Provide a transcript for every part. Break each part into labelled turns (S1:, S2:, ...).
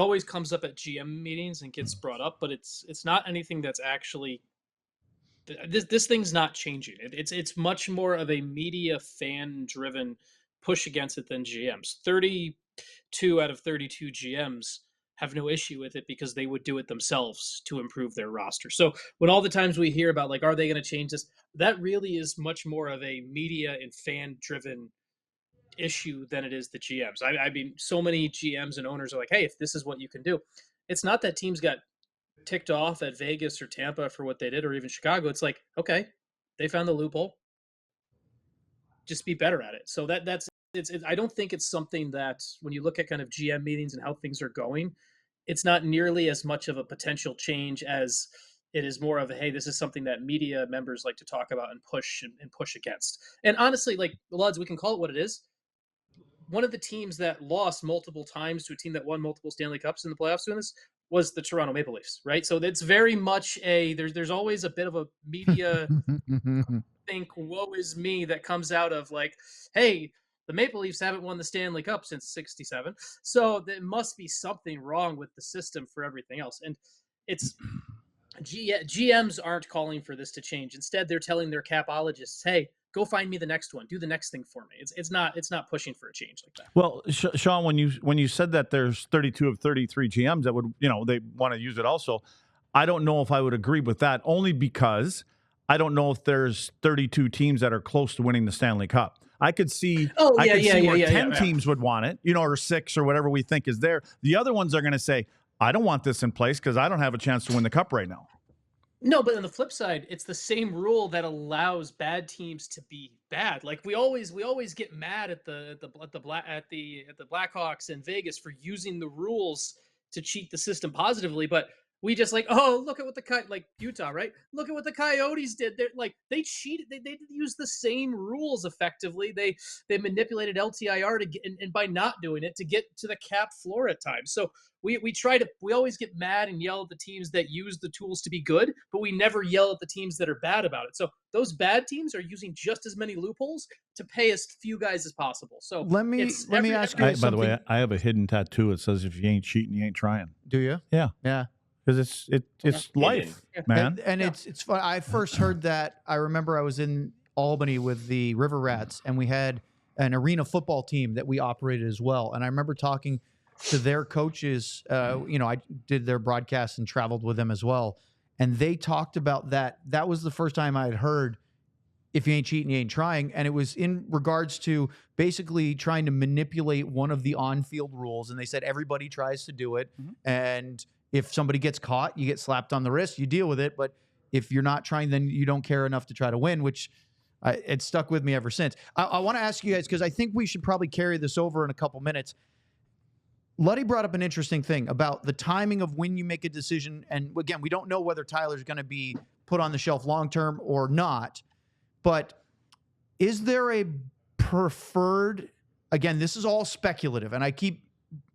S1: always comes up at GM meetings and gets brought up, but it's not anything that's actually this thing's not changing. It's much more of a media fan driven push against it than GMs. 32 out of 32 GMs have no issue with it because they would do it themselves to improve their roster. So when all the times we hear about like, are they going to change this? That really is much more of a media and fan driven issue than it is the GMs. I mean, so many GMs and owners are like, hey, if this is what you can do, it's not that teams got ticked off at Vegas or Tampa for what they did, or even Chicago. It's like, okay, they found the loophole. Just be better at it. So that's I don't think it's something that when you look at kind of GM meetings and how things are going, it's not nearly as much of a potential change as it is more of a, hey, this is something that media members like to talk about and push against. And honestly, like the Luds, we can call it what it is. One of the teams that lost multiple times to a team that won multiple Stanley Cups in the playoffs doing this was the Toronto Maple Leafs, right? So it's very much there's always a bit of a media think, woe is me, that comes out of like, hey, the Maple Leafs haven't won the Stanley Cup since '67, so there must be something wrong with the system for everything else. And it's GMs aren't calling for this to change. Instead, they're telling their capologists, hey, go find me the next one. Do the next thing for me. It's not pushing for a change like that.
S2: Well, Sean, when you said that there's 32 of 33 GMs that would, they want to use it also, I don't know if I would agree with that, only because I don't know if there's 32 teams that are close to winning the Stanley Cup. I could see, where 10 teams would want it, or 6 or whatever we think is there. The other ones are going to say, I don't want this in place because I don't have a chance to win the cup right now.
S1: No, but on the flip side, it's the same rule that allows bad teams to be bad. Like we always get mad at the Blackhawks in Vegas for using the rules to cheat the system positively, but we just like, oh, look at what like Utah, right? Look at what the Coyotes did. They cheated. They used the same rules effectively. They manipulated LTIR to get, and by not doing it, to get to the cap floor at times. So we always get mad and yell at the teams that use the tools to be good, but we never yell at the teams that are bad about it. So those bad teams are using just as many loopholes to pay as few guys as possible. So
S3: let me ask you something.
S2: By the way, I have a hidden tattoo. It says, if you ain't cheating, you ain't trying.
S3: Do you?
S2: Yeah.
S3: Yeah.
S2: Because it's life, man.
S3: And it's fun. I first heard that. I remember I was in Albany with the River Rats, and we had an arena football team that we operated as well. And I remember talking to their coaches. I did their broadcasts and traveled with them as well. And they talked about that. That was the first time I had heard, if you ain't cheating, you ain't trying. And it was in regards to basically trying to manipulate one of the on-field rules. And they said everybody tries to do it. Mm-hmm. And if somebody gets caught, you get slapped on the wrist, you deal with it. But if you're not trying, then you don't care enough to try to win, which it stuck with me ever since. I want to ask you guys, because I think we should probably carry this over in a couple minutes. Luddy brought up an interesting thing about the timing of when you make a decision. And again, we don't know whether Tyler's going to be put on the shelf long-term or not. But is there a preferred, again, this is all speculative, and I keep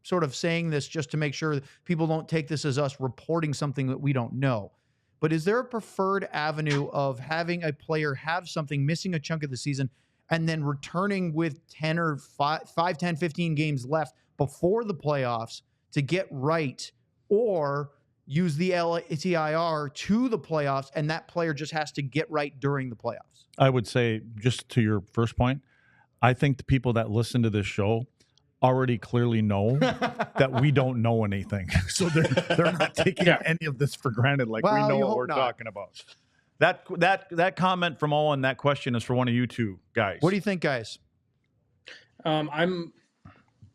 S3: sort of saying this just to make sure that people don't take this as us reporting something that we don't know. But is there a preferred avenue of having a player have something, missing a chunk of the season, and then returning with 10 or 5, 10, 15 games left before the playoffs to get right, or use the LTIR to the playoffs and that player just has to get right during the playoffs?
S2: I would say, just to your first point, I think the people that listen to this show already clearly know that we don't know anything. So they're not taking any of this for granted. Like, we know what we're talking about. That comment from Owen, that question is for one of you two guys.
S3: What do you think, guys?
S1: I'm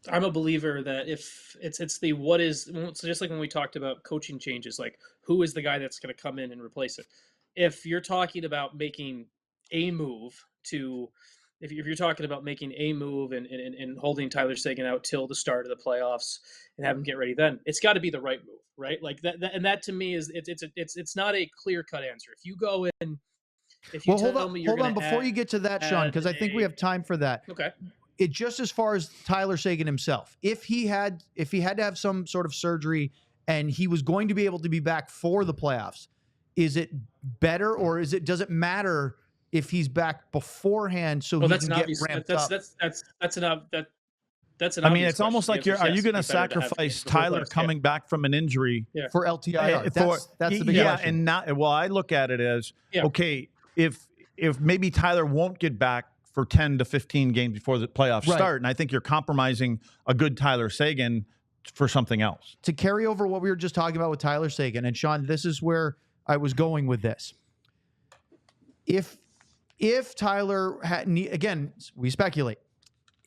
S1: a believer that if it's the what is, so just like when we talked about coaching changes, like who is the guy that's going to come in and replace it? If you're talking about making a move to, if you're talking about making a move and holding Tyler Seguin out till the start of the playoffs and have him get ready, then it's got to be the right move, right? Like that and that to me is it's not a clear cut answer. If you go in, if you tell me you're
S3: hold on before you get to that, Sean, because I think we have time for that.
S1: Okay.
S3: It just as far as Tyler Seguin himself, if he had to have some sort of surgery and he was going to be able to be back for the playoffs, is it better, or does it matter if he's back beforehand so he can get ramped up?
S1: That's enough. That's an
S2: I mean,
S1: obvious
S2: it's almost
S1: question.
S2: like
S1: The answer
S2: are
S1: is
S2: you
S1: yes,
S2: going to
S1: it'd be better to have
S2: sacrifice
S1: games before
S2: Tyler
S1: playoffs.
S2: coming back from an injury
S1: Yeah.
S3: for LTIR. That's the big
S2: yeah,
S3: question.
S2: and not well. I look at it as
S1: Yeah.
S2: okay, if maybe Tyler won't get back for 10 to 15 games before the playoffs
S3: Right.
S2: start, and I think you're compromising a good Tyler Seguin for something else.
S3: To carry over what we were just talking about with Tyler Seguin, and Sean, this is where I was going with this. If Tyler had, again, we speculate,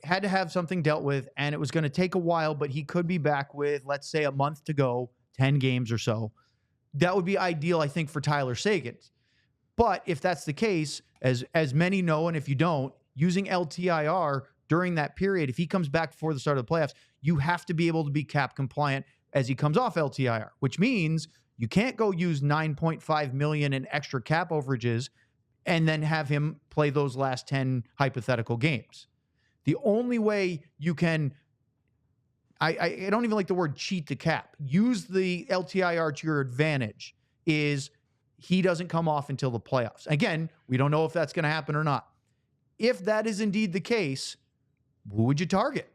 S3: had to have something dealt with, and it was going to take a while, but he could be back with, let's say, a month to go, 10 games or so. That would be ideal, I think, for Tyler Seguin. But if that's the case, as many know, and if you don't, using LTIR during that period, if he comes back before the start of the playoffs, you have to be able to be cap compliant as he comes off LTIR, which means you can't go use $9.5 million in extra cap overages and then have him play those last 10 hypothetical games. The only way you can, I don't even like the word cheat the cap, use the LTIR to your advantage, is he doesn't come off until the playoffs. Again, we don't know if that's going to happen or not. If that is indeed the case, who would you target?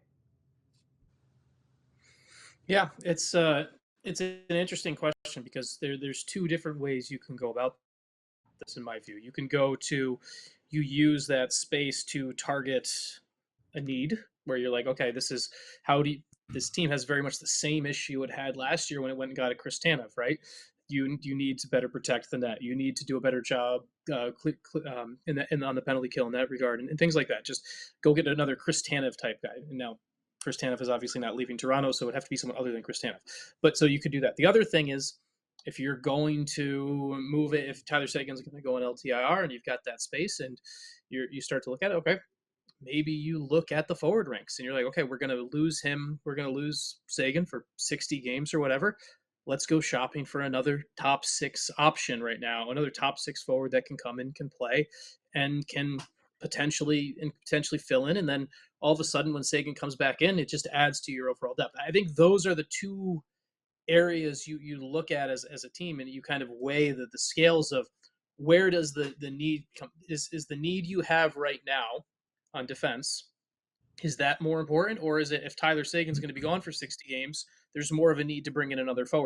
S1: Yeah, it's an interesting question because there's two different ways you can go about this, in my view. You can go to, you use that space to target a need where you're like, okay, this team has very much the same issue it had last year when it went and got a Chris Tanev, right? You need to better protect the net. You need to do a better job on the penalty kill in that regard, and things like that. Just go get another Chris Tanev type guy. And now Chris Tanev is obviously not leaving Toronto, so it would have to be someone other than Chris Tanev. But so you could do that. The other thing is, if you're going to move it, if Tyler Seguin's going to go in LTIR and you've got that space and you start to look at it, okay, maybe you look at the forward ranks and you're like, okay, we're going to lose him. We're going to lose Seguin for 60 games or whatever. Let's go shopping for another top 6 option right now, another top 6 forward that can come in, can play, and can potentially fill in. And then all of a sudden, when Seguin comes back in, it just adds to your overall depth. I think those are the two areas you look at as a team, and you kind of weigh the scales of where does the need come. Is the need you have right now on defense, is that more important, or is it if Tyler Seguin's going to be gone for 60 games, there's more of a need to bring in another forward?